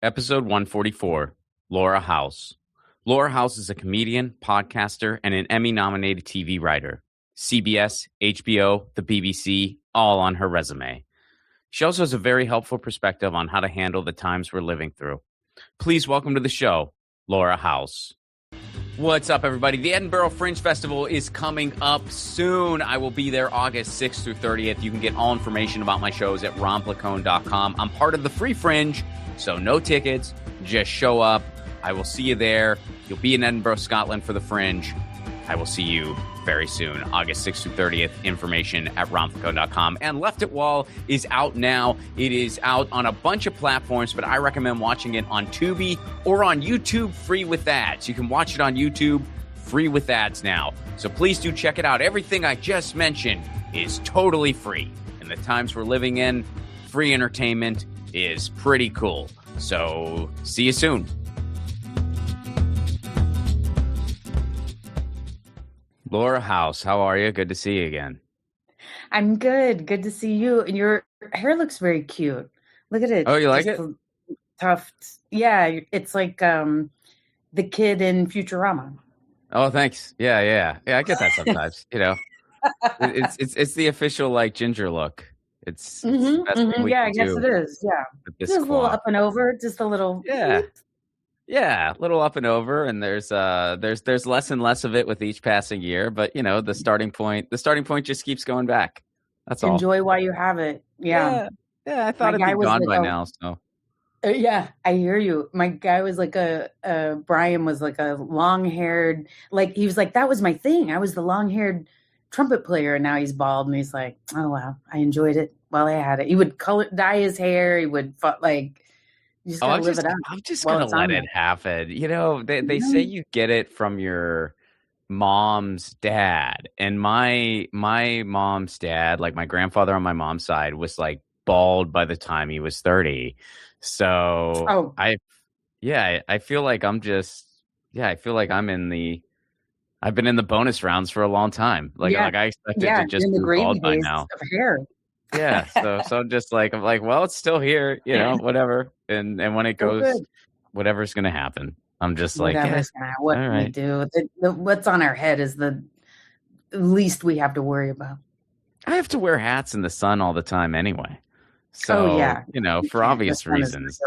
Episode 144, Laura House. Laura House is a comedian, podcaster, and an Emmy-nominated TV writer. CBS, HBO, the BBC, all on her resume. She also has a very helpful perspective on how to handle the times we're living through. Please welcome to the show, Laura House. What's up, everybody? The Edinburgh Fringe Festival is coming up soon. I will be there August 6th through 30th. You can get all information about my shows at romplicone.com. I'm part of the Free Fringe, so no tickets. Just show up. I will see you there. You'll be in Edinburgh, Scotland for the Fringe. I will see you very soon. August 6th through 30th. Information at romplicone.com. And Left It Wall is out now. It is out on a bunch of platforms, but I recommend watching it on Tubi or on YouTube free with ads. You can watch it on YouTube free with ads now. So please do check it out. Everything I just mentioned is totally free. In the times we're living in, free entertainment is pretty cool. So see you soon. Laura House, how are you? Good to see you again. I'm good. Good to see you. And your hair looks very cute. Look at it. Oh, you like it? Tufts. Yeah, it's like the kid in Futurama. Oh, thanks. Yeah. I get that sometimes. You know, it's the official like ginger look. It's the best thing we can I guess do it is. Yeah, just a little up and over. Just a little. Yeah, a little up and over, and there's less and less of it with each passing year. But you know, the starting point just keeps going back. That's all. Enjoy while you have it. Yeah. I thought it'd be gone by now. So. Yeah, I hear you. My guy was like Brian was like a long-haired, like he was like, that was my thing. I was the long-haired trumpet player, and now he's bald, and he's like, oh wow, I enjoyed it while I had it. He would dye his hair. He would like. You just gotta live it up. I'm just gonna let it happen. You know, they say you get it from your mom's dad, and my mom's dad, like my grandfather on my mom's side, was like bald by the time he was 30. So I feel like I'm I've been in the bonus rounds for a long time. Like I expected to just be bald by now. Of hair. Yeah, so I'm just like, well, it's still here, you know, whatever. And when it goes, whatever's gonna happen, I'm just like, what can we do? What's on our head is the least we have to worry about. I have to wear hats in the sun all the time anyway. So you know, for obvious reasons.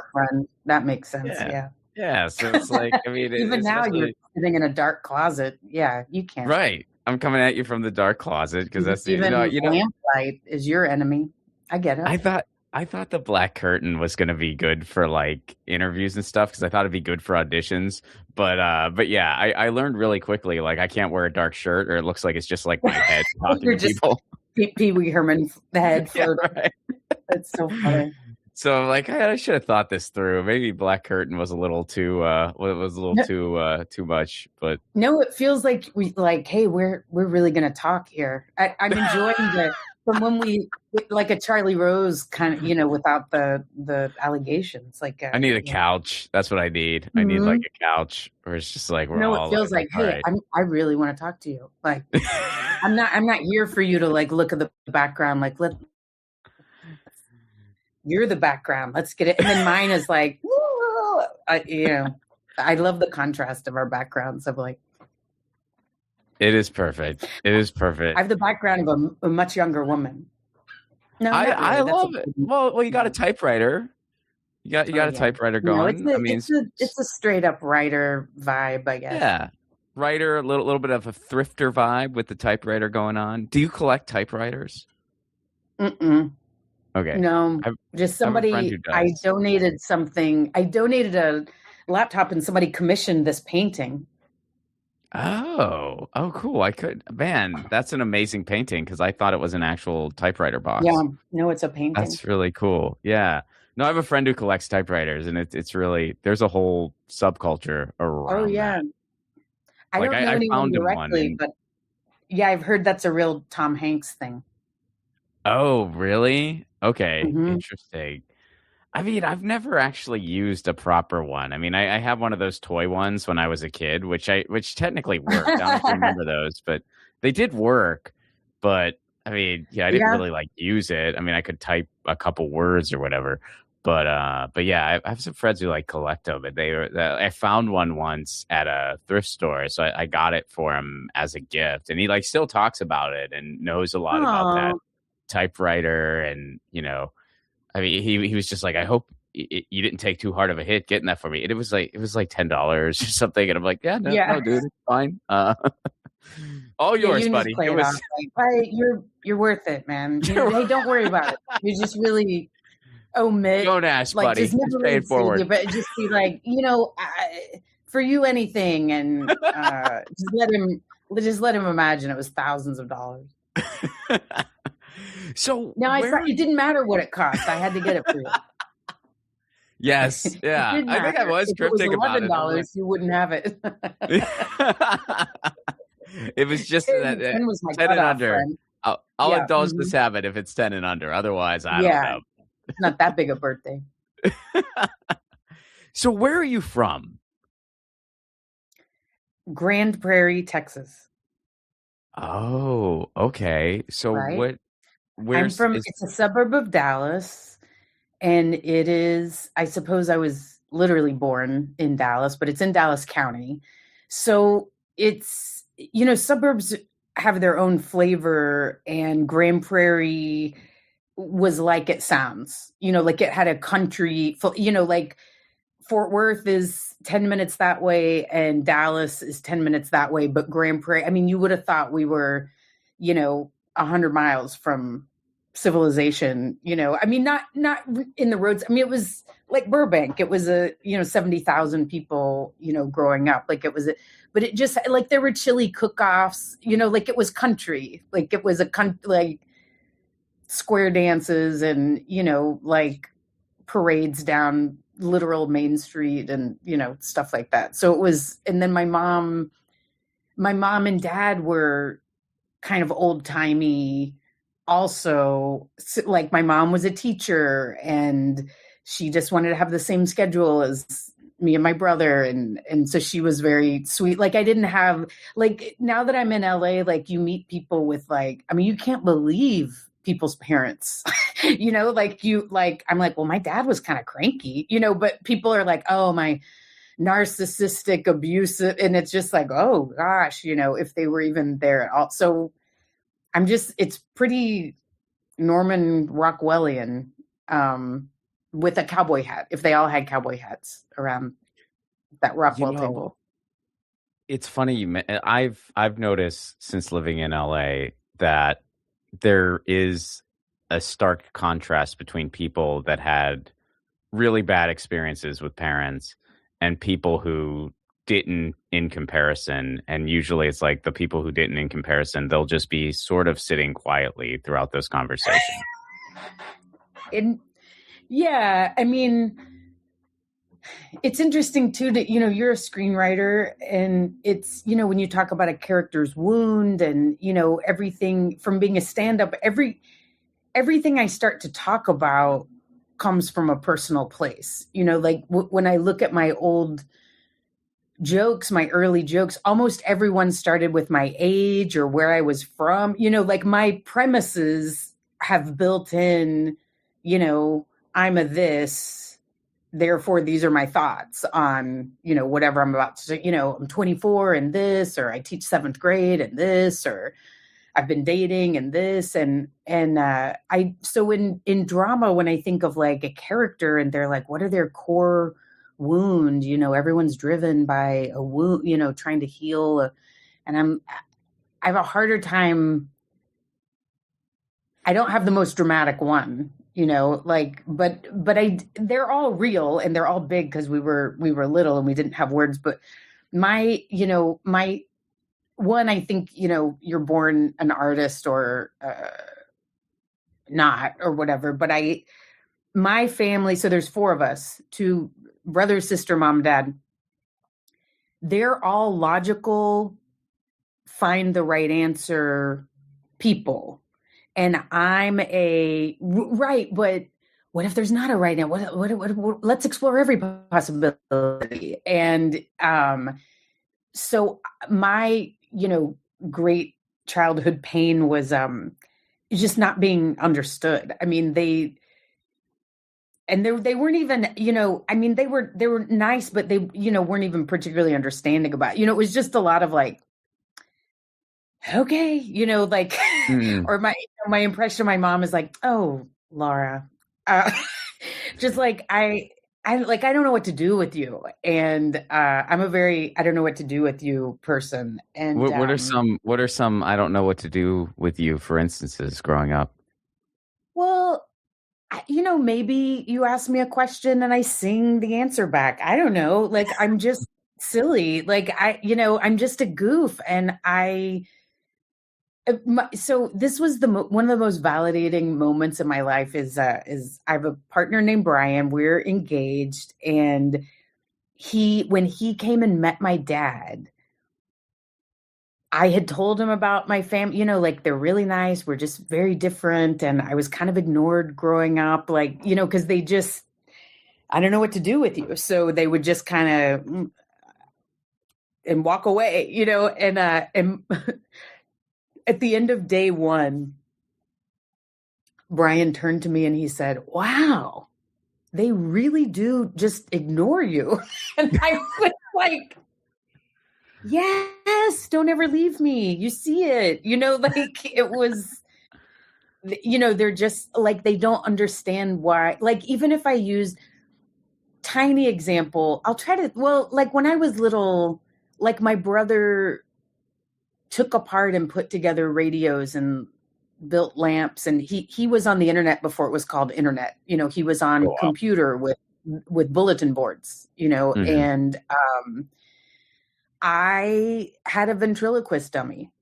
That makes sense. Yeah. So it's like, I mean, even now you're sitting in a dark closet. Yeah, you can't. Right. I'm coming at you from the dark closet because that's even lamplight is your enemy. I get it. I thought the black curtain was going to be good for like interviews and stuff because I thought it'd be good for auditions. But yeah, I learned really quickly like I can't wear a dark shirt or it looks like it's just like my head talking to people. Pee Wee Herman's head. Yeah, right. That's so funny. So like I should have thought this through. Maybe black curtain was a little too too much, but no, it feels like hey, we're really gonna talk here. I'm enjoying from when we like a Charlie Rose kind of, you know, without the allegations. Like I need a couch. That's what I need. I need like a couch where it's just like it feels like hey, right. I really want to talk to you. Like I'm not here for you to like look at the background. Like you're the background. Let's get it. And then mine is like, I love the contrast of our backgrounds of like. It is perfect. I have the background of a much younger woman. No, I love it. Well, you got a typewriter. You got a typewriter going. No, it's a straight up writer vibe, I guess. Yeah. Writer, a little bit of a thrifter vibe with the typewriter going on. Do you collect typewriters? Mm-mm. Okay. No, just somebody. I donated something. I donated a laptop, and somebody commissioned this painting. Oh, cool! Man, that's an amazing painting because I thought it was an actual typewriter box. Yeah, no, it's a painting. That's really cool. Yeah. No, I have a friend who collects typewriters, and it's really there's a whole subculture around. Oh yeah. That. I don't know anyone directly, but yeah, I've heard that's a real Tom Hanks thing. Oh, really? Okay, Interesting. I mean, I've never actually used a proper one. I mean, I have one of those toy ones when I was a kid, which technically worked. I don't know if you remember those, but they did work. But I mean, yeah, I didn't really like use it. I mean, I could type a couple words or whatever. But yeah, I have some friends who like collect them, and I found one once at a thrift store, so I got it for him as a gift, and he like still talks about it and knows a lot about that Oh, typewriter, and I mean, he was just like, I hope you didn't take too hard of a hit getting that for me. And it was like $10 or something, and I'm like, yeah, no, yeah. no, dude, it's fine. All Yeah, you yours, can just buddy. play It it off. was. Like, hey, you're worth it, man. Hey, don't worry about it. You just really omit, Don't ask, like, just buddy. Just never pay read it forward. Celia, but just be like, for you anything, and just let him imagine it was thousands of dollars. So No, it didn't matter what it cost. I had to get it for you. Yes, It yeah. didn't I think I matter. was If it was cryptic about it. $11, you wouldn't have it. It was just 10 that 10 was my 10 and cutoff, under. friend. I'll Yeah, indulge this habit if it's 10 and under. Otherwise, I don't yeah. know. It's not that big a birthday. So where are you from? Grand Prairie, Texas. Oh, okay. So Right? where's It's a suburb of Dallas, and it is, I suppose I was literally born in Dallas, but it's in Dallas County. So it's, suburbs have their own flavor, and Grand Prairie was like it sounds, like it had a country, like Fort Worth is 10 minutes that way and Dallas is 10 minutes that way. But Grand Prairie, I mean, you would have thought we were, 100 miles from civilization, I mean, not in the roads. I mean, it was like Burbank. It was 70,000 people, growing up. Like but it just like there were chili cook-offs, like it was country, like it was like square dances and, like parades down literal Main Street and, stuff like that. So it was, and then my mom and dad were kind of old timey also. Like my mom was a teacher and she just wanted to have the same schedule as me and my brother. And so she was very sweet. Like I didn't have, like, now that I'm in LA, like you meet people with like, I mean, you can't believe people's parents, I'm like, well, my dad was kind of cranky, but people are like, oh, my narcissistic, abusive. And it's just like, oh gosh, if they were even there at all. So it's pretty Norman Rockwellian, with a cowboy hat, if they all had cowboy hats around that Rockwell table. It's funny. I've noticed since living in LA that there is a stark contrast between people that had really bad experiences with parents and people who didn't in comparison. And usually it's like the people who didn't in comparison, they'll just be sort of sitting quietly throughout those conversations. Yeah, I mean, it's interesting too that, you're a screenwriter and it's, when you talk about a character's wound and, everything from being a stand-up, everything I start to talk about comes from a personal place, like when I look at my old jokes, my early jokes, almost everyone started with my age or where I was from, like my premises have built in, I'm a this, therefore these are my thoughts on, whatever I'm about to say, I'm 24 and this, or I teach 7th grade and this, or I've been dating and this. So in drama, when I think of like a character and they're like, what are their core wound? Everyone's driven by a wound, trying to heal. And I have a harder time. I don't have the most dramatic one, but they're all real and they're all big because we were little and we didn't have words. But my one, I think, you're born an artist or not or whatever. But my family, so there's 4 of us, 2 brothers, sister, mom, dad. They're all logical, find the right answer people. And I'm right, but what if there's not a right answer? What, let's explore every possibility. And so my, great childhood pain was just not being understood. I mean, and they weren't even, I mean, they were nice, but they, weren't even particularly understanding about, it was just a lot of like, okay, like, or my impression of my mom is like, oh, Laura, just like, I don't know what to do with you. And, I'm a very, I don't know what to do with you person. And, what are some, I don't know what to do with you, for instances, growing up? well, maybe you ask me a question and I sing the answer back. I don't know. Like, I'm just silly. Like, I'm just a goof. And so this was one of the most validating moments in my life is I have a partner named Brian. We're engaged. And when he came and met my dad, I had told him about my family, like they're really nice. We're just very different. And I was kind of ignored growing up, like, because I don't know what to do with you. So they would just kind of and walk away, and at the end of day one, Brian turned to me and he said, wow, they really do just ignore you. And I was like, yes, don't ever leave me. You see it, like it was, they're just like, they don't understand why, like, even if I use tiny example, I'll try to, well, like when I was little, like my brother took apart and put together radios and built lamps. And he was on the internet before it was called internet. He was on computer with bulletin boards, and, I had a ventriloquist dummy.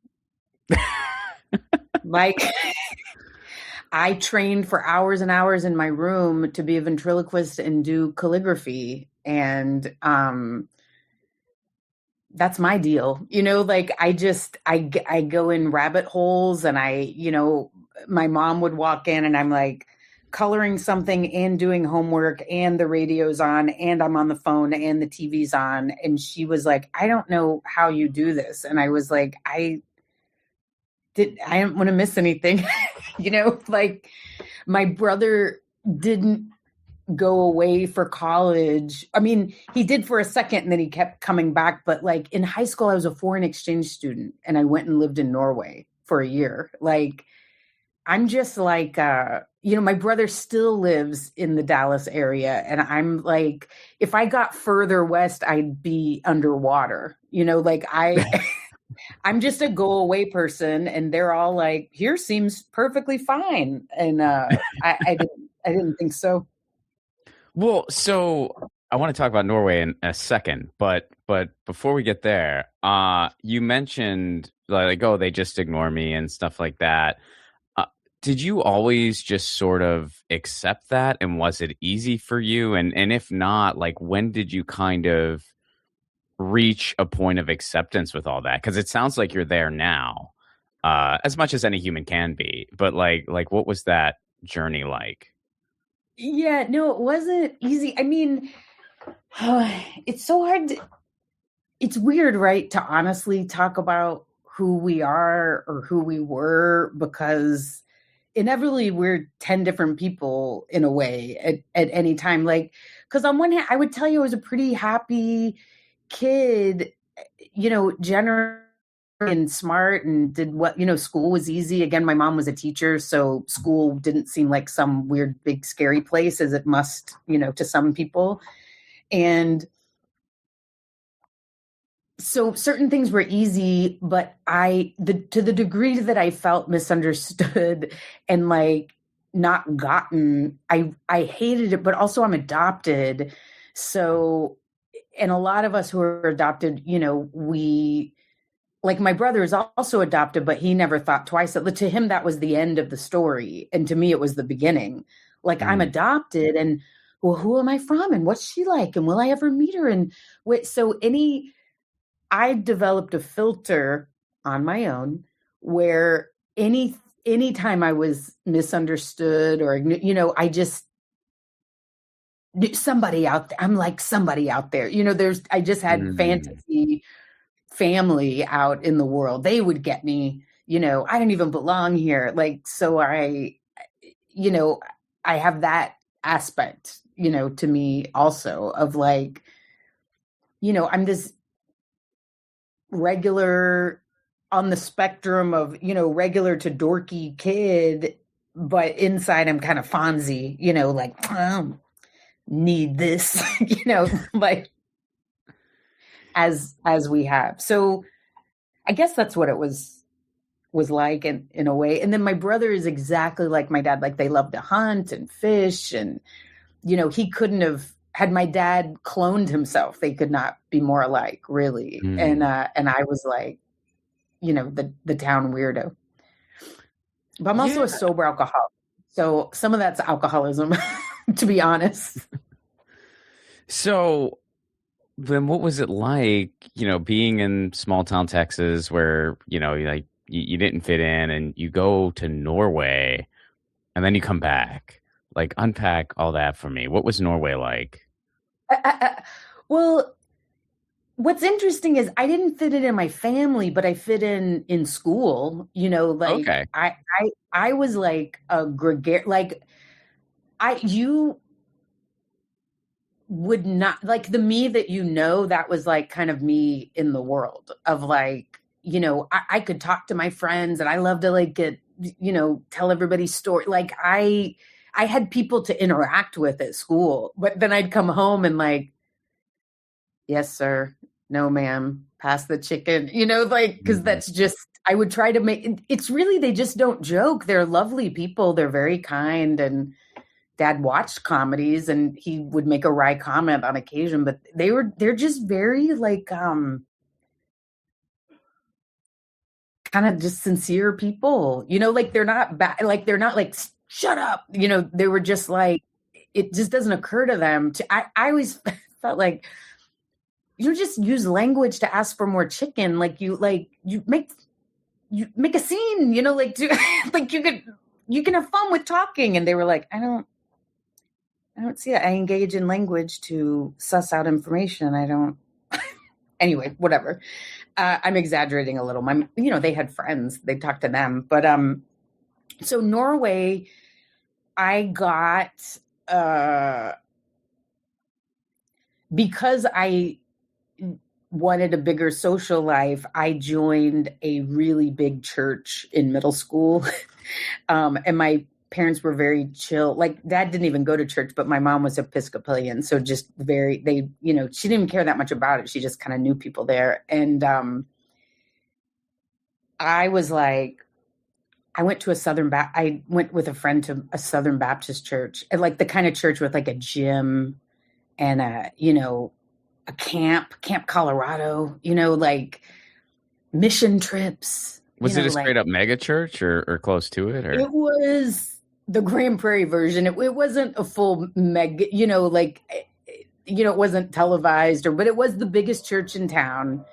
Like, I trained for hours and hours in my room to be a ventriloquist and do calligraphy. And that's my deal. Like I go in rabbit holes and my mom would walk in and I'm like coloring something and doing homework and the radio's on and I'm on the phone and the TV's on. And she was like, I don't know how you do this. And I was like, I didn't want to miss anything. Like my brother didn't go away for college. I mean, he did for a second and then he kept coming back. But like in high school, I was a foreign exchange student and I went and lived in Norway for a year. Like, I'm just like, my brother still lives in the Dallas area. And I'm like, if I got further west, I'd be underwater, like I'm just a go away person. And they're all like, here seems perfectly fine. And I didn't think so. Well, so I want to talk about Norway in a second, but before we get there, you mentioned like, oh, they just ignore me and stuff like that. Did you always just sort of accept that? And was it easy for you? And if not, like, when did you kind of reach a point of acceptance with all that? Because it sounds like you're there now, as much as any human can be. But like what was that journey like? Yeah, no, it wasn't easy. I mean, it's so hard. It's weird, right? To honestly talk about who we are or who we were, because inevitably we're 10 different people in a way at any time. Like, because on one hand, I would tell you I was a pretty happy kid, generous and smart and did what, school was easy. Again, my mom was a teacher, so school didn't seem like some weird, big, scary place as it must, to some people. And so certain things were easy, but to the degree that I felt misunderstood and like not gotten, I hated it, but also I'm adopted. So, and a lot of us who are adopted, like my brother is also adopted, but he never thought twice. To him, that was the end of the story. And to me, it was the beginning. Like, I'm adopted and, well, who am I from? And what's she like? And will I ever meet her? And so I developed a filter on my own where anytime I was misunderstood or, I just, somebody out there, I'm like somebody out there, I just had fantasy family out in the world. They would get me, I don't even belong here. Like, so I have that aspect, to me also of like, I'm this regular on the spectrum of, regular to dorky kid, but inside I'm kind of Fonzie, like, need this, like as we have. So I guess that's what it was like in a way. And then my brother is exactly like my dad. Like they love to hunt and fish, and he couldn't have had my dad cloned himself. They could not be more alike, really. And I was like, the town weirdo. But I'm also a sober alcoholic, so some of that's alcoholism, to be honest. So then what was it like, being in small town Texas where, like you didn't fit in, and you go to Norway and then you come back? Like, unpack all that for me. What was Norway like? Well, what's interesting is I didn't fit it in my family, but I fit in school, like Okay. I was like a gregarious, like you would not like the me that, that was like kind of me in the world of like, I could talk to my friends, and I love to like get, tell everybody story. Like I had people to interact with at school, but then I'd come home and like, yes, sir. No, ma'am. Pass the chicken, like, because that's just, I would try to make, it's really, they just don't joke. They're lovely people. They're very kind. And Dad watched comedies, and he would make a wry comment on occasion, but they're just very like, kind of just sincere people, like they're not bad. Like, they're not like, shut up. They were just like, it just doesn't occur to them I always felt like, just use language to ask for more chicken. Like you make a scene, like like you can have fun with talking. And they were like, I don't see it. I engage in language to suss out information. I don't. Anyway, whatever. I'm exaggerating a little. They had friends. They talked to them. But so Norway, I got because I wanted a bigger social life, I joined a really big church in middle school. And my parents were very chill. Like Dad didn't even go to church, but my mom was Episcopalian. So just she didn't even care that much about it. She just kind of knew people there. And I was like, I went with a friend to a Southern Baptist church, and like the kind of church with like a gym and a Camp Colorado, like mission trips. Was it a straight up mega church or close to it? Or? It was the Grand Prairie version. It wasn't a full mega, it wasn't televised, but it was the biggest church in town.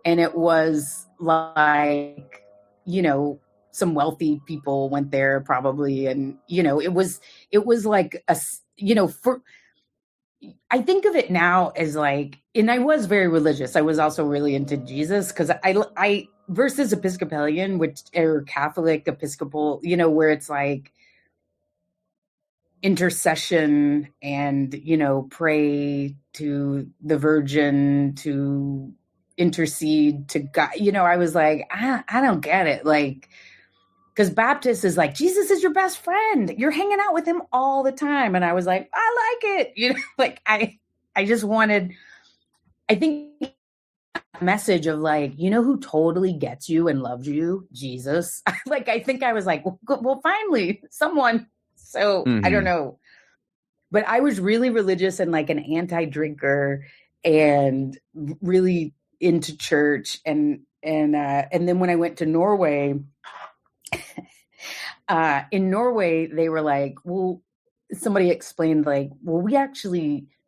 And it was like, some wealthy people went there probably. And, it was like I think of it now as like, and I was very religious. I was also really into Jesus, because I versus Episcopalian, or Catholic Episcopal, where it's like intercession and, pray to the Virgin to intercede to God. I was like, I don't get it. Like, because Baptist is like, Jesus is your best friend. You're hanging out with him all the time. And I was like, I like it. Like I just wanted, I think, a message of like, who totally gets you and loves you? Jesus. Like, I think I was like, well, finally someone. So I don't know. But I was really religious and like an anti-drinker and really into church. And then when I went to Norway, in Norway, they were like, well, somebody explained like, well,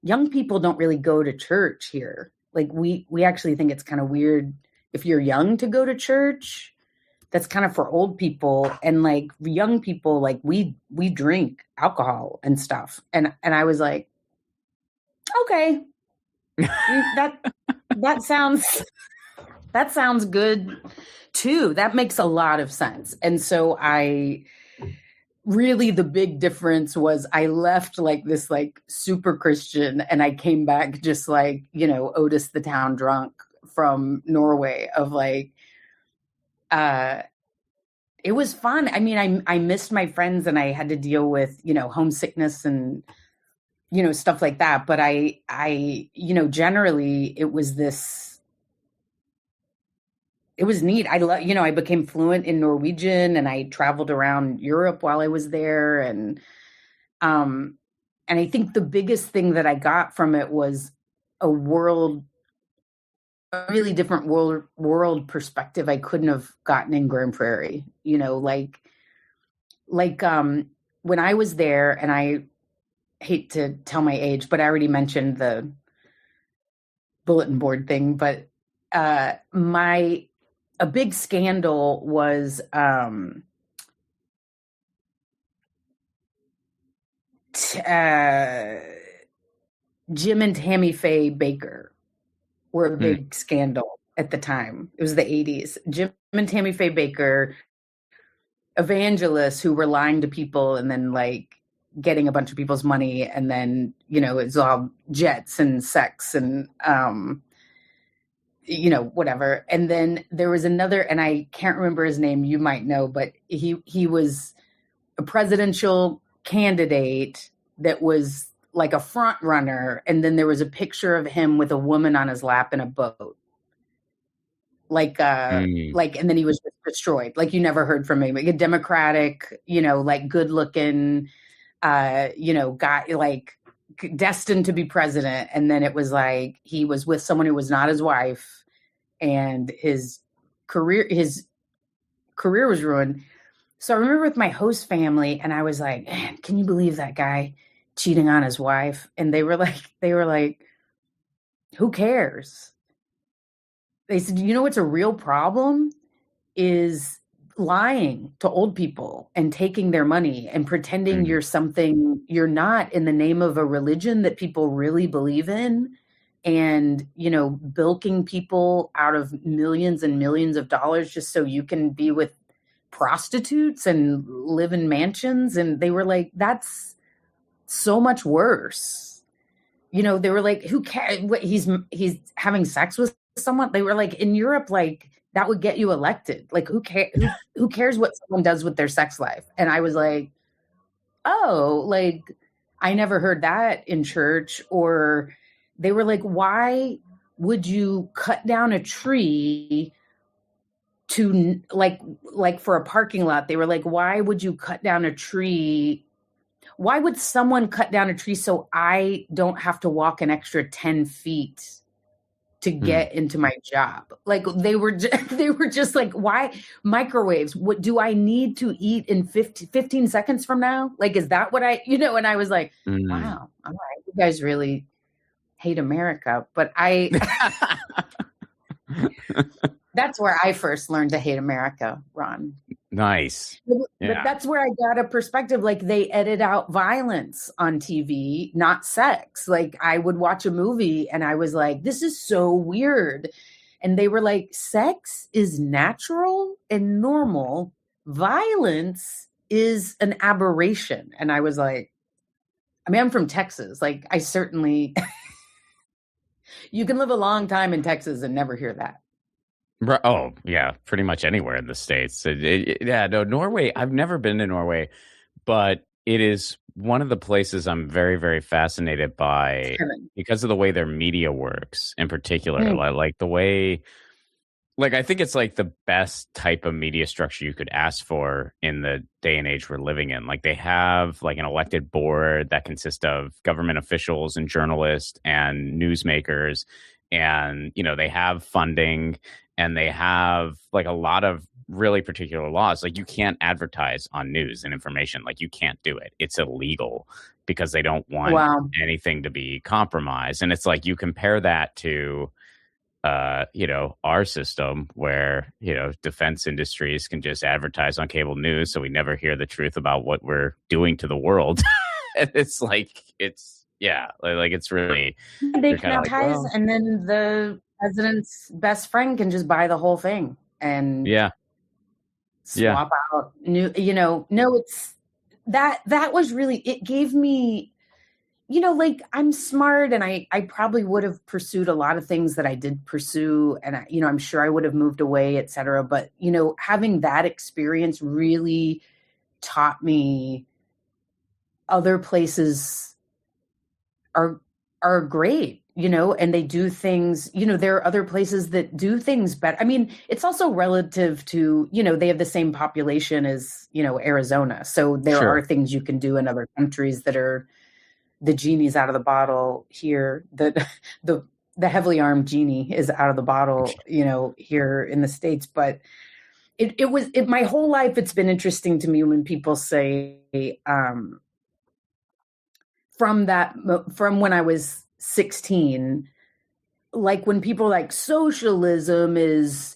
young people don't really go to church here. Like we actually think it's kind of weird if you're young to go to church. That's kind of for old people, and like young people, like we drink alcohol and stuff. And I was like, okay, that sounds good too. That makes a lot of sense. And so I really the big difference was I left like this like super Christian, and I came back just like, Otis the town drunk from Norway of like, it was fun. I mean, I missed my friends, and I had to deal with, homesickness and, stuff like that. But I, generally it was this, it was neat. I became fluent in Norwegian, and I traveled around Europe while I was there. And I think the biggest thing that I got from it was a really different world perspective I couldn't have gotten in Grand Prairie. Like when I was there, and I hate to tell my age, but I already mentioned the bulletin board thing, but a big scandal was Jim and Tammy Faye Baker were a big scandal at the time. It was the 80s. Jim and Tammy Faye Baker, evangelists who were lying to people and then like getting a bunch of people's money, and then, it's all jets and sex and whatever. And then there was another, and I can't remember his name, you might know, but he was a presidential candidate that was like a front runner. And then there was a picture of him with a woman on his lap in a boat. And then he was just destroyed. Like, you never heard from him. Like a Democratic, like good looking, guy, like destined to be president. And then it was like, he was with someone who was not his wife, and his career was ruined. So I remember with my host family, and I was like, man, can you believe that guy cheating on his wife? And they were like, who cares? They said, what's a real problem is lying to old people and taking their money and pretending you're something you're not in the name of a religion that people really believe in, and, bilking people out of millions and millions of dollars just so you can be with prostitutes and live in mansions. And they were like, that's so much worse. They were like, who cares? What, he's having sex with someone? They were like, in Europe, like that would get you elected. Like, who cares what someone does with their sex life? And I was like, oh, like I never heard that in church. Or they were like, why would you cut down a tree to like for a parking lot? They were like, why would you cut down a tree? Why would someone cut down a tree so I don't have to walk an extra 10 feet to get into my job? Like they were just like, why microwaves? What do I need to eat in 15 seconds from now? Like, is that what and I was like, wow, all right, you guys really hate America. But that's where I first learned to hate America, Ron. Nice. But that's where I got a perspective. Like, they edit out violence on TV, not sex. Like, I would watch a movie and I was like, this is so weird. And they were like, sex is natural and normal. Violence is an aberration. And I was like, I mean, I'm from Texas. Like, I certainly, you can live a long time in Texas and never hear that. Oh, yeah, pretty much anywhere in the States. Norway, I've never been to Norway, but it is one of the places I'm very, very fascinated by because of the way their media works in particular. Like the way, like, I think it's like the best type of media structure you could ask for in the day and age we're living in. Like, they have like an elected board that consists of government officials and journalists and newsmakers. And, they have funding, and they have like a lot of really particular laws. Like, you can't advertise on news and information. Like, you can't do it. It's illegal because they don't want anything to be compromised. And it's like, you compare that to, our system where, defense industries can just advertise on cable news. So we never hear the truth about what we're doing to the world. And it's like, it's really, they can advertise, and then the president's best friend can just buy the whole thing and swap out new, that was really, it gave me, like, I'm smart, and I probably would have pursued a lot of things that I did pursue, and I'm sure I would have moved away, et cetera. But, having that experience really taught me other places are great, and they do things, there are other places that do things better. I mean, it's also relative to, they have the same population as, Arizona. So there Sure. are things you can do in other countries that are, the genie's out of the bottle here. The heavily armed genie is out of the bottle, here in the States. But my whole life, it's been interesting to me when people say, from when I was 16, like when people are like, socialism is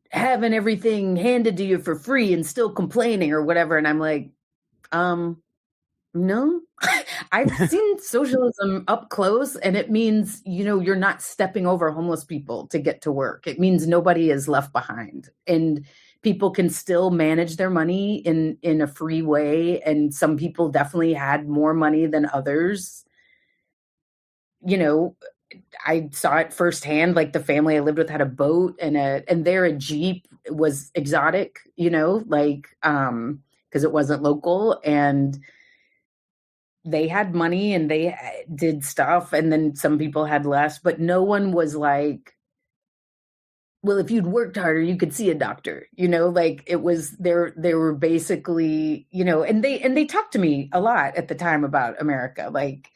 having everything handed to you for free and still complaining or whatever. And I'm like, no, I've seen socialism up close, and it means, you're not stepping over homeless people to get to work. It means nobody is left behind, and people can still manage their money in a free way. And some people definitely had more money than others. I saw it firsthand. Like, the family I lived with had a boat, and there a Jeep was exotic, like, because it wasn't local, and they had money and they did stuff. And then some people had less, but no one was like, well, if you'd worked harder, you could see a doctor, like, it was there. They were basically, and they talked to me a lot at the time about America. Like,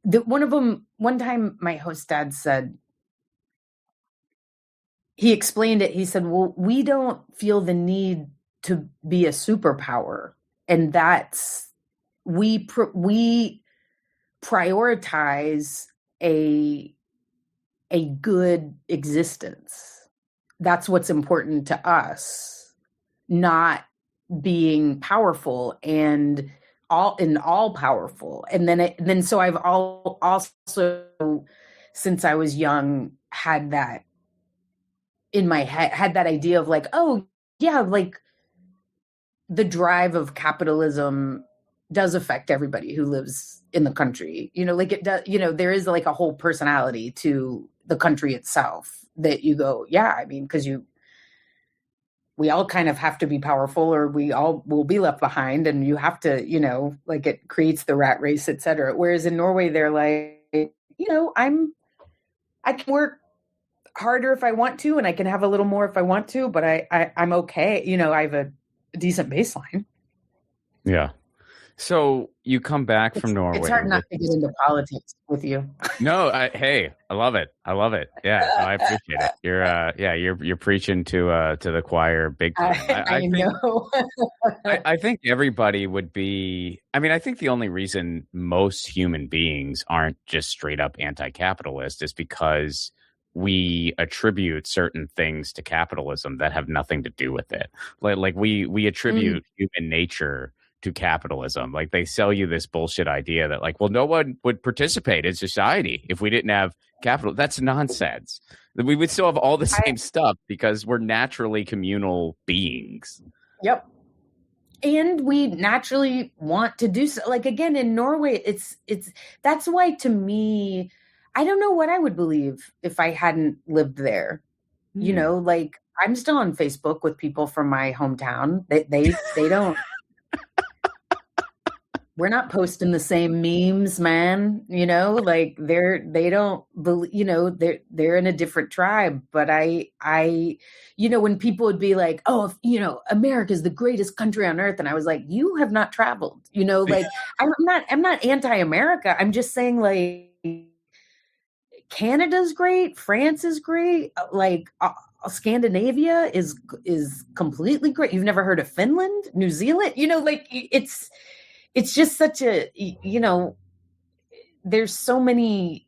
one of them, one time my host dad said, he explained it. He said, well, we don't feel the need to be a superpower. And we prioritize a good existence. That's what's important to us, not being powerful and all powerful. And then so I've also, since I was young, had that in my head, had that idea of like, oh yeah, like, the drive of capitalism does affect everybody who lives in the country. Like, it does, there is like a whole personality to the country itself that you go, yeah, I mean, because we all kind of have to be powerful, or we all will be left behind, and you have to, like, it creates the rat race, et cetera. Whereas in Norway, they're like, I can work harder if I want to, and I can have a little more if I want to, but I'm okay. I have a decent baseline. Yeah. So you come back from Norway. It's hard not to get into politics with you. No, hey, I love it. Yeah, no, I appreciate it. You're preaching to the choir big time. I know. I think everybody would be. I mean, I think the only reason most human beings aren't just straight up anti-capitalist is because we attribute certain things to capitalism that have nothing to do with it. Like we attribute human nature to capitalism. Like, they sell you this bullshit idea that, like, well, no one would participate in society if we didn't have capital. That's nonsense. We would still have all the same stuff because we're naturally communal beings. Yep. And we naturally want to do so. Like, again, in Norway, it's that's why, to me, I don't know what I would believe if I hadn't lived there. Like, I'm still on Facebook with people from my hometown. They don't. We're not posting the same memes, man. Like, they don't believe, they're in a different tribe. But I, when people would be like, oh, America's the greatest country on earth. And I was like, you have not traveled, like, I'm not anti-America. I'm just saying, like, Canada's great. France is great. Like, Scandinavia is completely great. You've never heard of Finland, New Zealand, like, it's just such a, there's so many,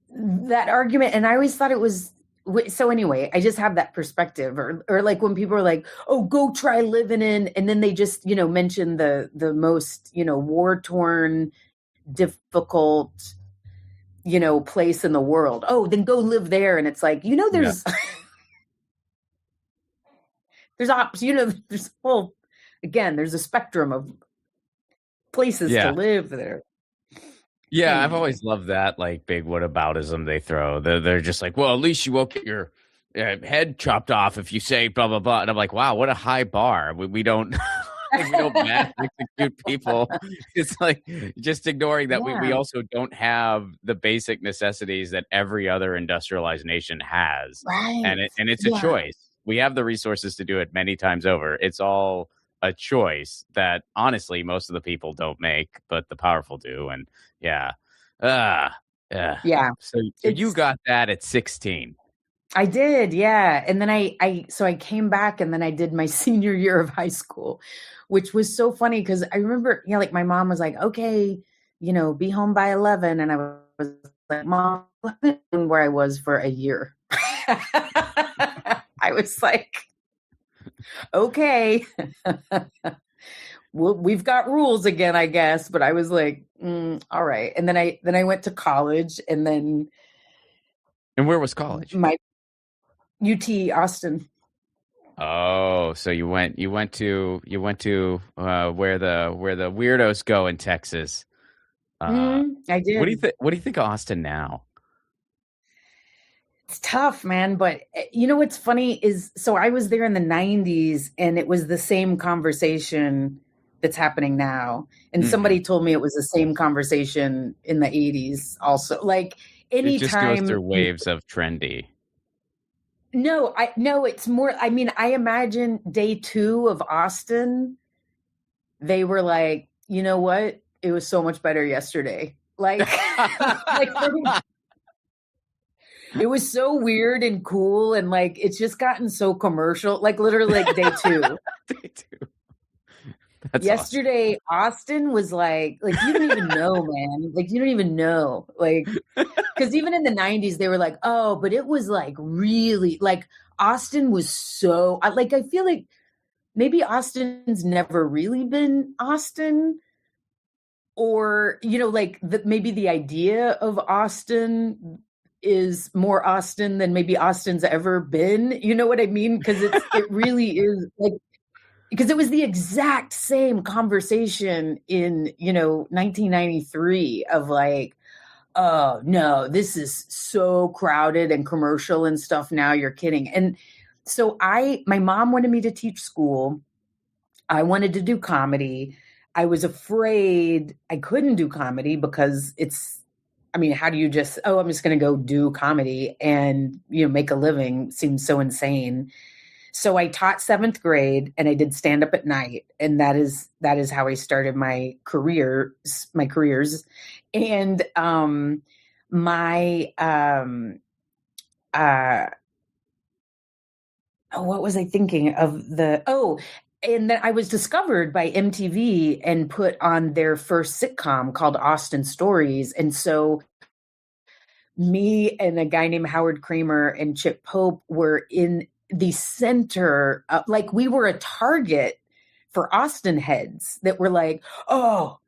that argument. And I always thought it was, so anyway, I just have that perspective, or like when people are like, oh, go try living in, and then they just, mention the most, war torn, difficult, place in the world. Oh, then go live there. And it's like, there's, there's there's whole again, there's a spectrum of places to Yeah. live there. Yeah, I've Anyway. always loved that like big whataboutism they throw. They're just like, well, at least you won't get your head chopped off if you say blah blah blah. And I'm like, wow, what a high bar. We don't like we don't mass execute people. It's like just ignoring that we Yeah, also don't have the basic necessities that every other industrialized nation has, right. and it's a Yeah, choice. We have the resources to do it many times over. It's all a choice that honestly most of the people don't make, but the powerful do. And yeah. Ah, yeah. yeah. So you It's got that at 16. I did, yeah. And then I came back and then I did my senior year of high school, which was so funny because I remember, like my mom was like, okay, be home by 11. And I was like, Mom, where I was for a year. I was like, okay. Well, we've got rules again, I guess. But I was like, all right. And then I went to college, and then And where was college? my UT Austin. Oh, so you went to where the weirdos go in Texas. I did. What do you think of Austin now? It's tough, man. But what's funny is, so I was there in the 90s, and it was the same conversation that's happening now. And somebody told me it was the same conversation in the 80s also. Like It just goes anytime through waves of trendy. No, it's more, I mean, I imagine day 2 of Austin, they were like, you know what? It was so much better yesterday. Like, like it was so weird and cool, and like it's just gotten so commercial. Like literally, like day 2. Day two. That's Yesterday, Austin was like you don't even know, man. Like you don't even know, like because even in the 90s, they were like, oh, but it was like really like Austin was so like I feel like maybe Austin's never really been Austin, or like maybe the idea of Austin is more Austin than maybe Austin's ever been. You know what I mean? Because it really is like, because it was the exact same conversation in 1993 of like, oh no, this is so crowded and commercial and stuff now, you're kidding. And so my mom wanted me to teach school. I wanted to do comedy. I was afraid I couldn't do comedy because how do you just, I'm just going to go do comedy and, make a living, seems so insane. So I taught 7th grade, and I did stand up at night. And that is how I started my careers. And, what was I thinking of and then I was discovered by MTV and put on their first sitcom called Austin Stories. And so me and a guy named Howard Kramer and Chip Pope were in the center, like we were a target for Austin heads that were like, oh,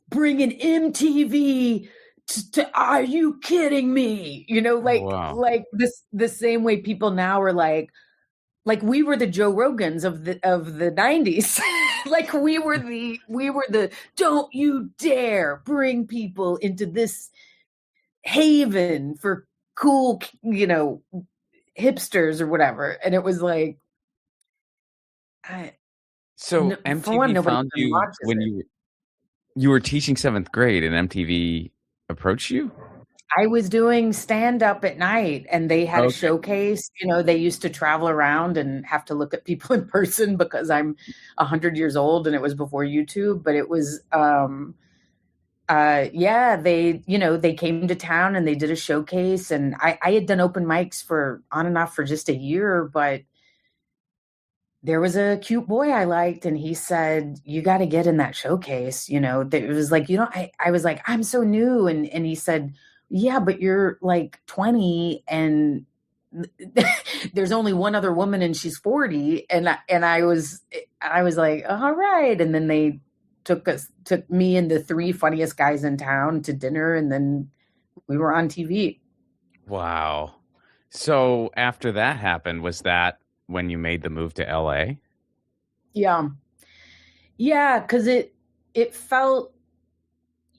bring an MTV to are you kidding me? Wow. Like this, the same way people now are like we were the Joe Rogans of the 90s. Like we were the don't you dare bring people into this haven for cool, hipsters or whatever. And it was like, So for one, MTV nobody found even you watches when it. you were teaching 7th grade, and MTV approached you? I was doing stand up at night, and they had a Okay. showcase. They used to travel around and have to look at people in person because I'm 100 years old, and it was before YouTube. But it was, they came to town and they did a showcase, and I had done open mics for on and off for just a year, but there was a cute boy I liked, and he said, you got to get in that showcase. It was like, I was like, I'm so new. And he said, yeah, but you're like 20 and there's only one other woman and she's 40. And I was like, all right. And then they took me and the 3 funniest guys in town to dinner. And then we were on TV. Wow. So after that happened, was that when you made the move to LA? Yeah. Yeah, because it felt,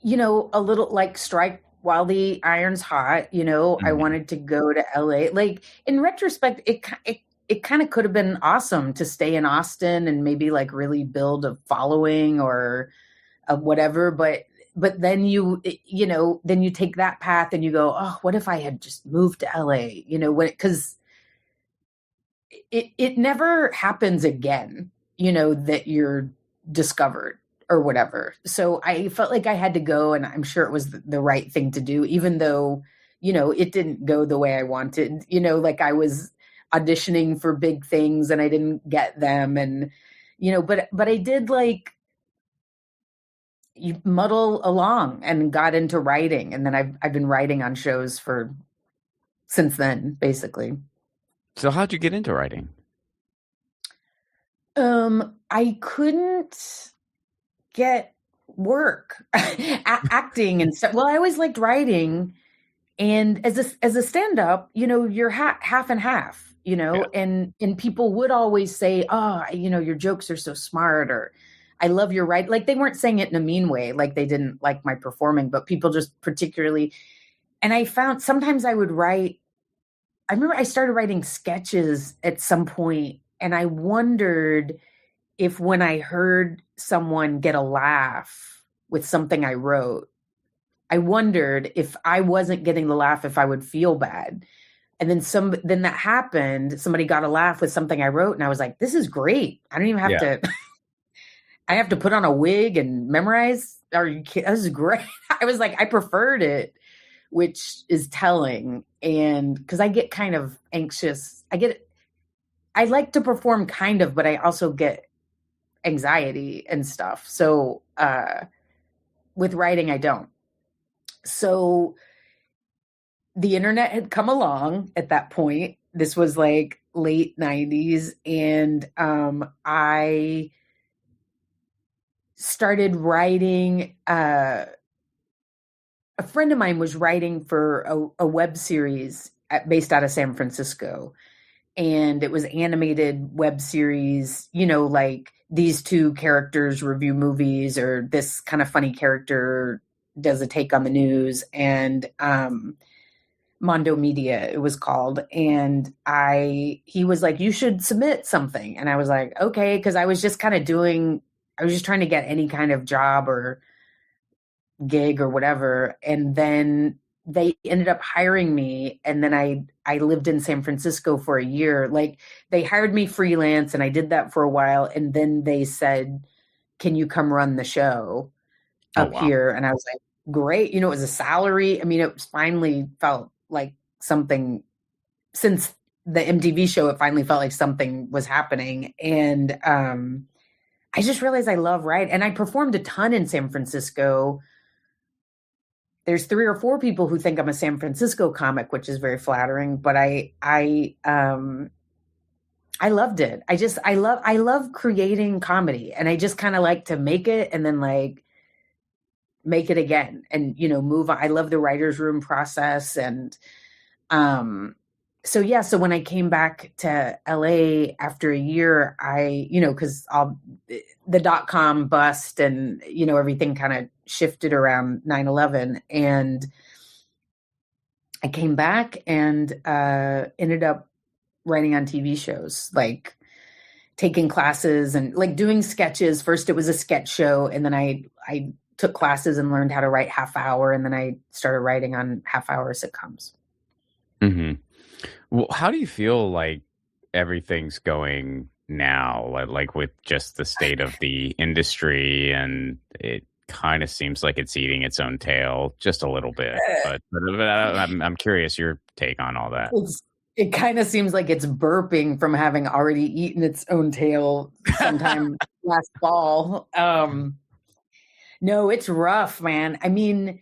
a little like strike while the iron's hot. I Mhm. wanted to go to LA. Like in retrospect, it kind of could have been awesome to stay in Austin and maybe like really build a following or whatever. But then then you take that path and you go, oh, what if I had just moved to LA? Because it never happens again, that you're discovered or whatever. So I felt like I had to go, and I'm sure it was the right thing to do, even though, it didn't go the way I wanted, like I was auditioning for big things and I didn't get them. And, but I did like you muddle along and got into writing. And then I've been writing on shows for since then, basically. So how'd you get into writing? I couldn't get work acting and stuff. Well, I always liked writing, and as a stand up, you're half and half, Yeah. and people would always say, "Oh, your jokes are so smart," or "I love your writing." Like they weren't saying it in a mean way, like they didn't like my performing, but people just particularly. And I found sometimes I would write. I remember I started writing sketches at some point, and I wondered if when I heard someone get a laugh with something I wrote, I wondered if I wasn't getting the laugh, if I would feel bad. And then that happened. Somebody got a laugh with something I wrote, and I was like, this is great. I don't even have Yeah. to, I have to put on a wig and memorize. Are you kidding? This is great. I was like, I preferred it, which is telling. And because I get kind of anxious, I like to perform kind of, but I also get anxiety and stuff. So with writing, I don't. So the internet had come along at that point. This was like late 90s. And I started writing. A friend of mine was writing for a web series based out of San Francisco. And it was animated web series, like these two characters review movies, or this kind of funny character does a take on the news. And Mondo Media, it was called. And he was like, you should submit something. And I was like, okay, because I was just trying to get any kind of job or gig or whatever. And then they ended up hiring me, and then I lived in San Francisco for a year. Like they hired me freelance, and I did that for a while, and then they said, can you come run the show Oh, up wow. here? And I was like, great. It was a salary. I mean, it finally felt like something. Since the MTV show, it finally felt like something was happening. And I just realized I love writing, and I performed a ton in San Francisco. There's 3 or 4 people who think I'm a San Francisco comic, which is very flattering, but I loved it. I love creating comedy, and I just kind of like to make it and then like make it again and move on. I love the writer's room process. And so when I came back to LA after a year, because the .com bust and everything kind of shifted around 9/11, and I came back and ended up writing on TV shows, like taking classes and like doing sketches. First it was a sketch show, and then I took classes and learned how to write half hour, and then I started writing on half hour sitcoms. Hmm. Well, how do you feel like everything's going now? Like with just the state of the industry, and it kind of seems like it's eating its own tail just a little bit. But I'm curious your take on all that. It kind of seems like it's burping from having already eaten its own tail sometime last fall. No, it's rough, man. I mean,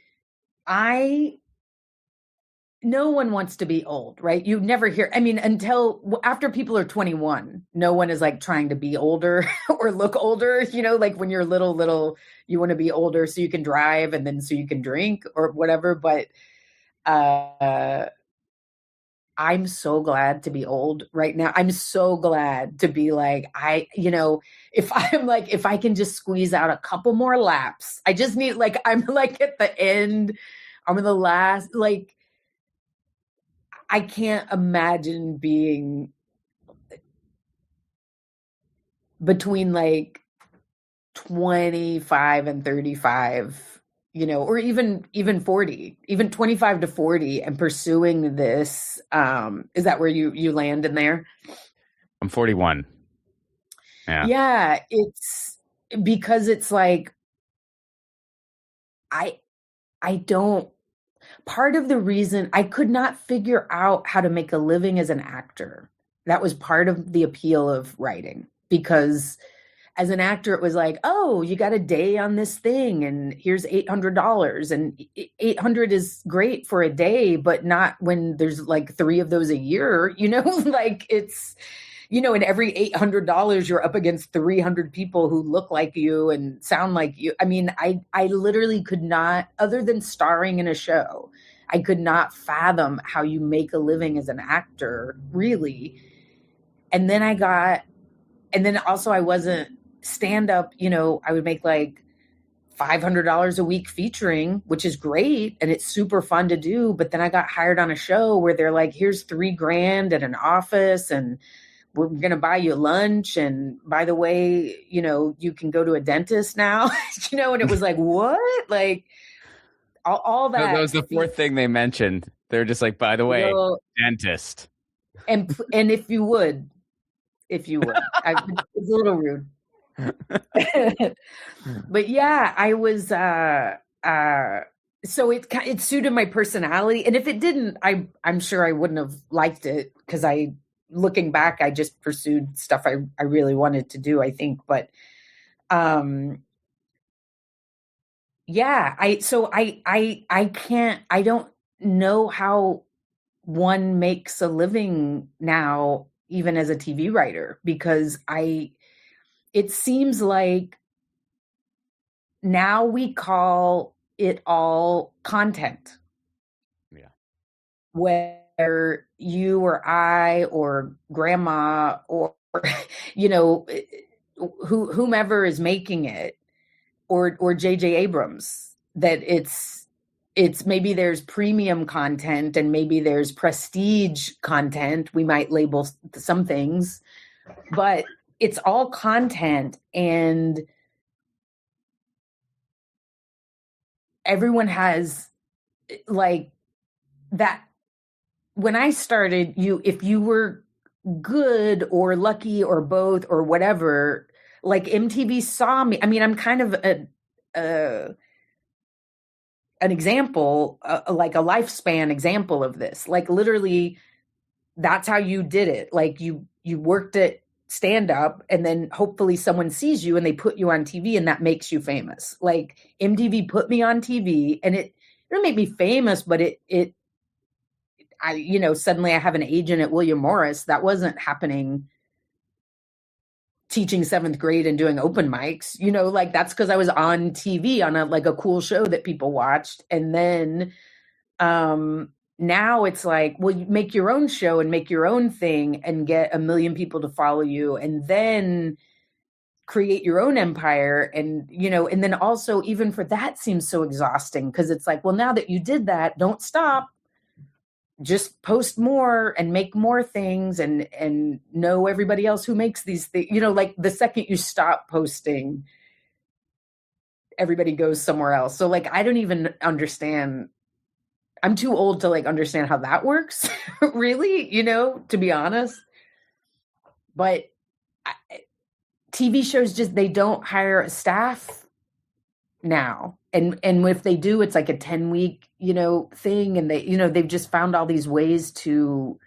no one wants to be old, right? You never hear, I mean, until after people are 21, no one is like trying to be older or look older, like when you're little, you want to be older so you can drive and then so you can drink or whatever. But I'm so glad to be old right now. I'm so glad to be like, if I can just squeeze out a couple more laps, I just need, like, I'm like at the end, I'm in the last, like, I can't imagine being between like 25 and 35, or even 40, even 25 to 40, and pursuing this. Is that where you land in there? I'm 41. Yeah, it's because it's like, I don't, part of the reason I could not figure out how to make a living as an actor. That was part of the appeal of writing, because as an actor, it was like, oh, you got a day on this thing and here's $800. And 800 is great for a day, but not when there's like 3 of those a year, like it's, and every $800 you're up against 300 people who look like you and sound like you. I mean, I literally could not, other than starring in a show, I could not fathom how you make a living as an actor, really. And then also I wasn't stand up, I would make like $500 a week featuring, which is great. And it's super fun to do. But then I got hired on a show where they're like, here's $3,000 at an office and we're going to buy you lunch. And by the way, you can go to a dentist now, and it was like, what? Like all that. That was the fourth thing they mentioned. They're just like, by the way, dentist. And if you would, it's a little rude. But yeah, I was, so it suited my personality. And if it didn't, I'm sure I wouldn't have liked it, because looking back, I just pursued stuff I really wanted to do, I think. But, yeah, I don't know how one makes a living now, even as a TV writer, because it seems like now we call it all content. Yeah. Whether you or I or grandma or, whomever is making it, or J.J. Abrams, that it's maybe there's premium content and maybe there's prestige content. We might label some things, but it's all content, and everyone has like that. When I started, if you were good or lucky or both or whatever, like MTV saw me. I mean, I'm kind of an example, like a lifespan example of this. Like literally, that's how you did it. Like you worked at stand up, and then hopefully someone sees you and they put you on TV, and that makes you famous. Like MTV put me on TV, and it didn't make me famous, but suddenly I have an agent at William Morris. That wasn't happening teaching 7th grade and doing open mics, like that's because I was on TV on a cool show that people watched. And then now it's like, well, you make your own show and make your own thing and get 1 million people to follow you, and then create your own empire. And, and then also even for that seems so exhausting, because it's like, well, now that you did that, don't stop. Just post more and make more things and know everybody else who makes these things. Like the second you stop posting, everybody goes somewhere else. So like, I don't even understand. I'm too old to like understand how that works, really, to be honest. But TV shows they don't hire a staff now. And if they do, it's like a 10-week, thing. And they, they've just found all these ways to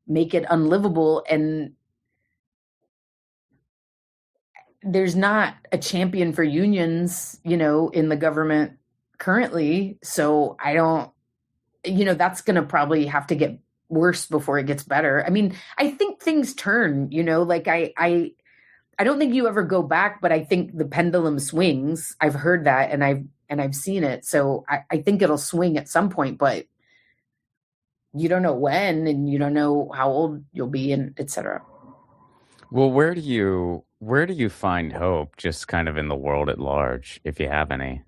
make it unlivable. And there's not a champion for unions, in the government currently. So I don't, that's going to probably have to get worse before it gets better. I mean, I think things turn, like I don't think you ever go back, but I think the pendulum swings. I've heard that, and I've seen it. So I think it'll swing at some point, but you don't know when, and you don't know how old you'll be, and etc. Well, where do you find hope just kind of in the world at large, if you have any?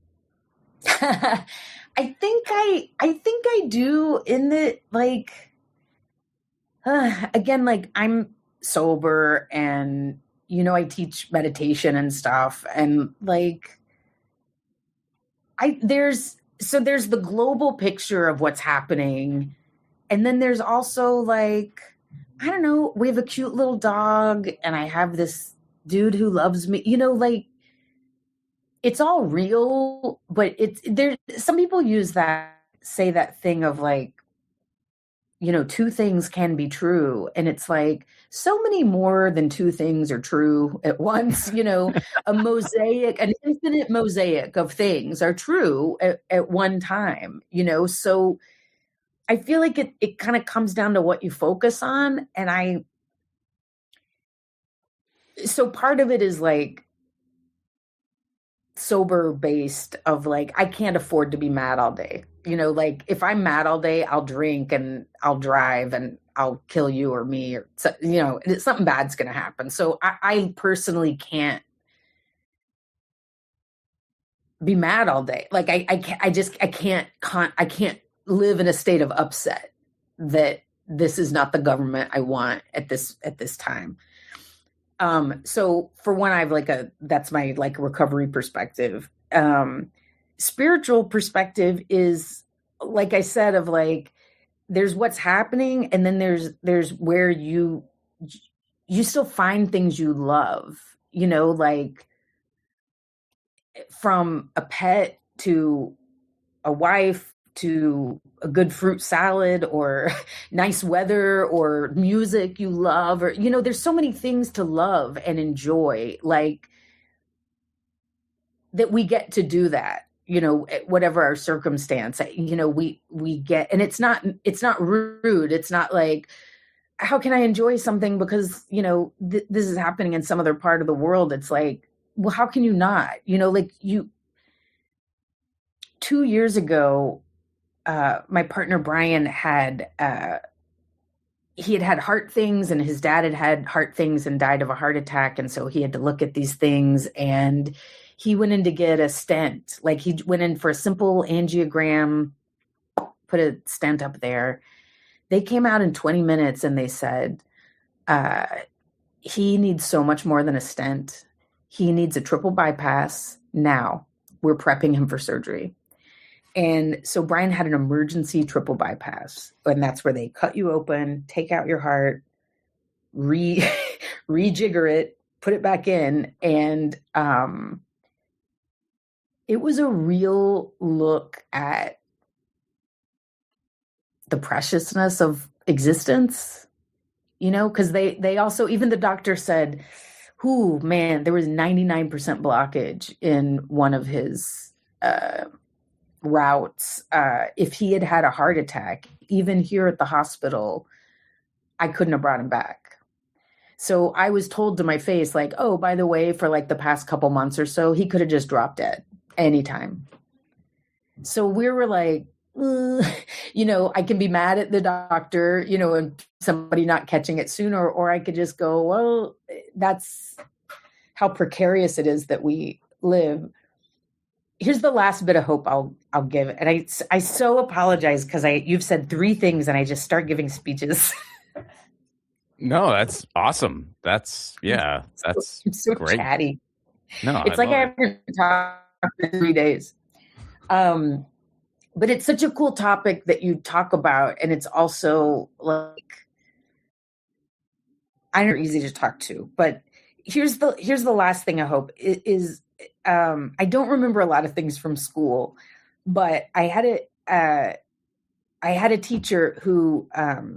I think I do in the like again, like I'm sober, and I teach meditation and stuff, and like there's the global picture of what's happening, and then there's also like, I don't know, we have a cute little dog, and I have this dude who loves me, like it's all real, but some people say that thing of like, two things can be true. And it's like so many more than two things are true at once, an infinite mosaic of things are true at one time, So I feel like it kind of comes down to what you focus on. So part of it is like sober based of like, I can't afford to be mad all day. Like if I'm mad all day, I'll drink and I'll drive and I'll kill you or me, or something bad's going to happen. So I personally can't be mad all day. Like I can't live in a state of upset that this is not the government I want at this time. So for one, that's my like recovery perspective. Spiritual perspective is, like I said, of like, there's what's happening, and then there's where you still find things you love, like from a pet to a wife to a good fruit salad or nice weather or music you love, or there's so many things to love and enjoy, like that we get to do that, whatever our circumstance, we get, and it's not rude. It's not like, how can I enjoy something because, this is happening in some other part of the world? It's like, well, how can you not, like 2 years ago, my partner, Brian, he had heart things, and his dad had heart things and died of a heart attack. And so he had to look at these things, and he went in to get a stent. Like he went in for a simple angiogram, put a stent up there. They came out in 20 minutes and they said, he needs so much more than a stent. He needs a triple bypass now. We're prepping him for surgery. And so Brian had an emergency triple bypass, and that's where they cut you open, take out your heart, rejigger it, put it back in. And it was a real look at the preciousness of existence, because they also, even the doctor said, man, there was 99% blockage in one of his routes. If he had had a heart attack, even here at the hospital, I couldn't have brought him back. So I was told to my face, like, oh, by the way, for like the past couple months or so, he could have just dropped dead anytime. So we were like, I can be mad at the doctor, and somebody not catching it sooner, or I could just go, well, that's how precarious it is that we live. Here's the last bit of hope I'll give. And I so apologize because you've said 3 things and I just start giving speeches. No, that's awesome. That's it's so great. Chatty. No, it's like I haven't talked for 3 days. But it's such a cool topic that you talk about, and it's also like, I know, easy to talk to. But here's the last thing I hope is I don't remember a lot of things from school, but I had a teacher who it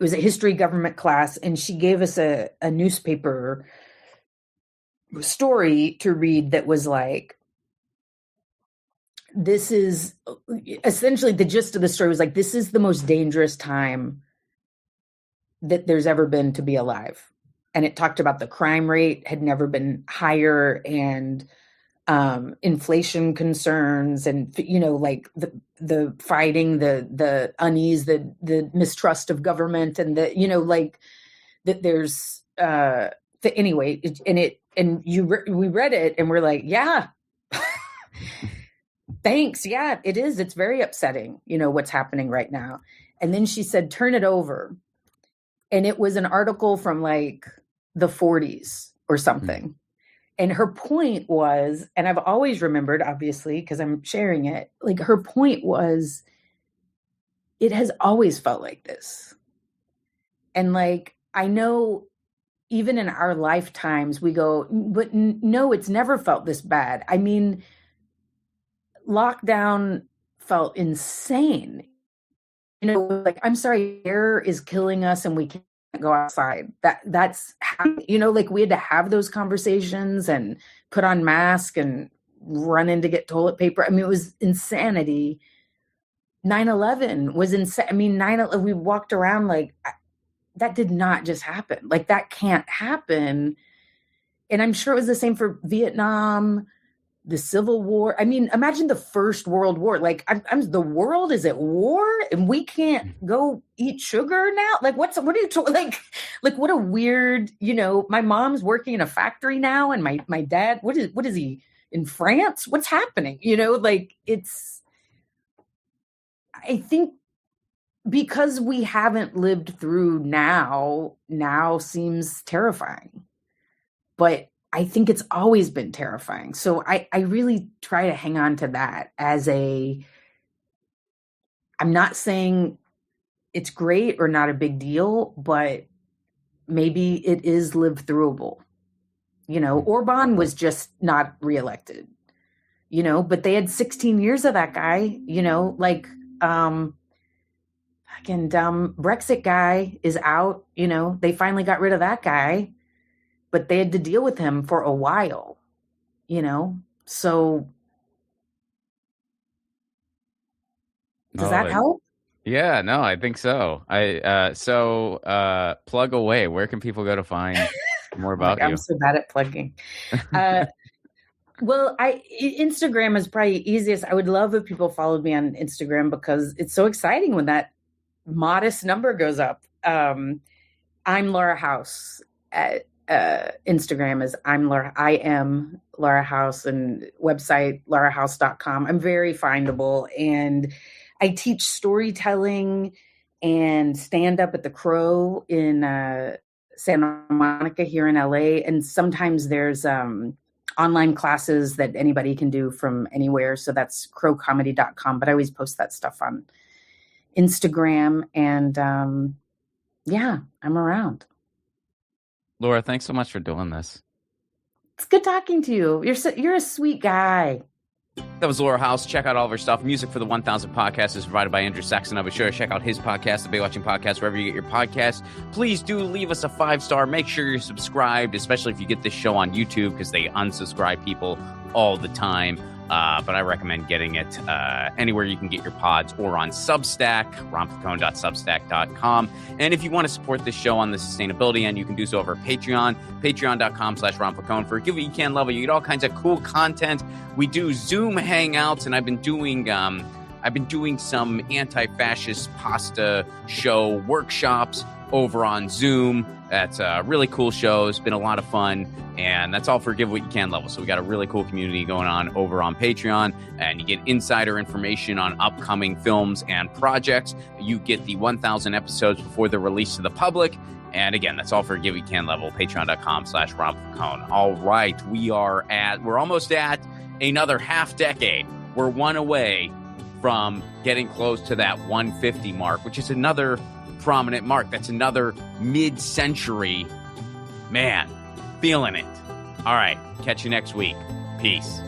was a history government class, and she gave us a newspaper story to read that was like, this is essentially the gist of the story was like, this is the most dangerous time that there's ever been to be alive. And it talked about the crime rate had never been higher, and inflation concerns and, like the fighting, the unease, the mistrust of government, and like that there's, anyway, we read it and we're like, yeah, thanks. Yeah, it is. It's very upsetting, what's happening right now. And then she said, turn it over. And it was an article from like the 40s or something. Mm-hmm. And her point was, and I've always remembered, obviously, because I'm sharing it, like her point was, it has always felt like this. And like, I know even in our lifetimes, we go, but no, it's never felt this bad. I mean, lockdown felt insane. Like, I'm sorry, air is killing us and we can't go outside. That's how, like we had to have those conversations and put on masks and run in to get toilet paper. I mean, it was insanity. 9/11 was insane. I mean, 9/11, we walked around like that did not just happen. Like that can't happen. And I'm sure it was the same for Vietnam, the Civil War. I mean, imagine the First World War. Like, the world is at war, and we can't go eat sugar now. Like, what are you like? What a weird. My mom's working in a factory now, and my dad. What is he in France? What's happening? Like it's. I think because we haven't lived through now seems terrifying, but I think it's always been terrifying. So I really try to hang on to that as I'm not saying it's great or not a big deal, but maybe it is live throughable. Orban was just not reelected, but they had 16 years of that guy, fucking dumb Brexit guy is out, they finally got rid of that guy. But they had to deal with him for a while, so does that help? Yeah, no, I think so. Plug away. Where can people go to find more about you? I'm so bad at plugging. Well, Instagram is probably easiest. I would love if people followed me on Instagram because it's so exciting when that modest number goes up. I'm Laura House at Instagram is I am Laura House, and website laurahouse.com. I'm very findable, and I teach storytelling and stand up at the Crow in Santa Monica here in LA. And sometimes there's online classes that anybody can do from anywhere. So that's crowcomedy.com. But I always post that stuff on Instagram, and yeah, I'm around. Laura, thanks so much for doing this. It's good talking to you. You're a sweet guy. That was Laura House. Check out all of her stuff. Music for the 1000 podcast is provided by Andrew Saxon. Be sure to check out his podcast, the Baywatching Podcast, wherever you get your podcasts. Please do leave us a 5-star. Make sure you're subscribed, especially if you get this show on YouTube, because they unsubscribe people all the time. But I recommend getting it anywhere you can get your pods, or on Substack, ronfalcone.substack.com. And if you want to support this show on the sustainability end, you can do so over Patreon, patreon.com/ronfalcone. For a give what you can level, you get all kinds of cool content. We do Zoom hangouts, and I've been doing some anti-fascist pasta show workshops over on Zoom. That's a really cool show. It's been a lot of fun, and that's all for Give What You Can level. So we got a really cool community going on over on Patreon, and you get insider information on upcoming films and projects. You get the 1,000 episodes before they're released to the public. And again, that's all for Give What You Can level, patreon.com/ronfalcone. All right, we're almost at another half decade. We're one away from getting close to that 150 mark, which is another prominent mark. That's another mid-century. Man, feeling it. All right, catch you next week. Peace.